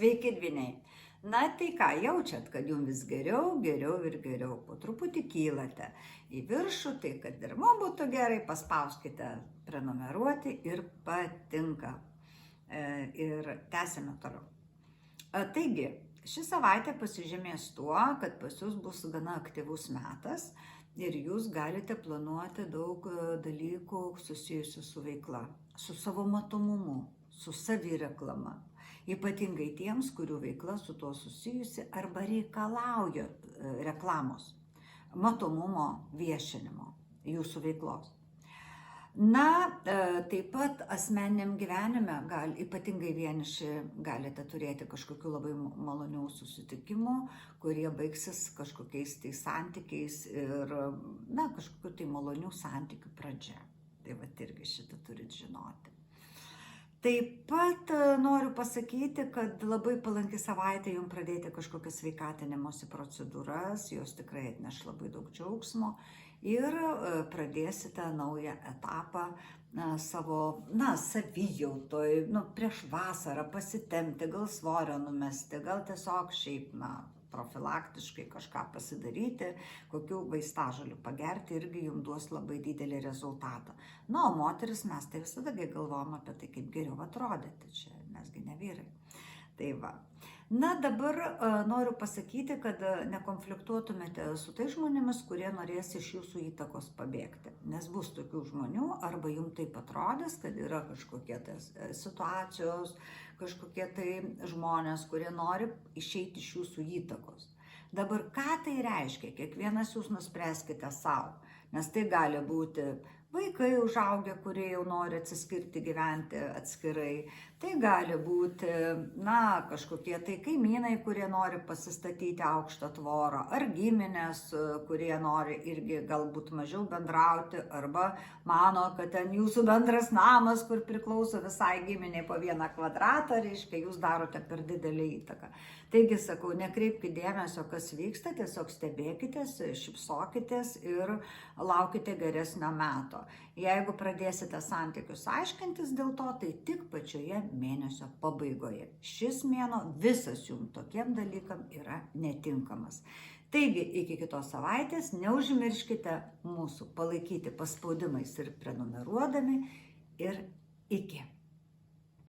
Sveiki dvyniai. Na tai ką, jaučiat, kad jums vis geriau, geriau ir geriau. Po truputį kylate į viršų, tai kad ir mums būtų gerai, paspauskite prenumeruoti ir patinka. Ir tęsime toliau. Taigi, ši savaitė pasižymės tuo, kad pas jūs bus gana aktyvus metas ir jūs galite planuoti daug dalykų susijusių su veikla, su savo matomumu, su savireklama. Ypatingai tiems, kurių veikla su tuo susijusi arba reikalauja reklamos, matomumo, viešinimo jūsų veiklos. Na, taip pat asmeniniam gyvenime, ypatingai vieniši, galite turėti kažkokių labai malonių susitikimų, kurie baigsis kažkokiais tai santykiais ir, na, kažkokių tai malonių santykių pradžia. Tai va, irgi šitą turit žinoti. Taip pat noriu pasakyti, kad labai palanki savaitė jums pradėti kažkokias sveikatinimosi procedūras, jos tikrai atneš labai daug džiaugsmo ir pradėsite naują etapą savo, savijautoj, prieš vasarą pasitempti, gal svorio numesti, gal tiesiog šiaip, profilaktiškai kažką pasidaryti, kokių vaistažolių pagerti, irgi jums duos labai didelį rezultatą. Na, o moteris mes tai visada galvojam apie tai, kaip geriau atrodyti, čia mesgi ne vyrai. Tai va. Na, dabar noriu pasakyti, kad nekonfliktuotumėte su tai žmonėmis, kurie norės iš jūsų įtakos pabėgti. Nes bus tokių žmonių, arba jums taip atrodys, kad yra kažkokie situacijos, kažkokie tai žmonės, kurie nori išeiti iš jūsų įtakos. Dabar ką tai reiškia? Kiekvienas jūs nuspręskite savo, nes tai gali būti vaikai užaugę, kurie jau nori atsiskirti, gyventi atskirai. Tai gali būti, kažkokie tai kaimynai, kurie nori pasistatyti aukštą tvorą, ar giminės, kurie nori irgi galbūt mažiau bendrauti, arba mano, kad ten jūsų bendras namas, kur priklauso visai giminiai po 1 kvadratą, reiškia, jūs darote per didelį įtaką. Taigi, sakau, nekreipkite dėmesio, kas vyksta, tiesiog stebėkitės, šypsokitės ir laukite geresnio meto. Jeigu pradėsite santykius aiškintis dėl to, tai tik pačioje mėnesio pabaigoje. Šis mėnuo visas jums tokiem dalykam yra netinkamas. Taigi, iki kitos savaitės neužmirškite mūsų palaikyti paspaudimais ir prenumeruodami ir iki.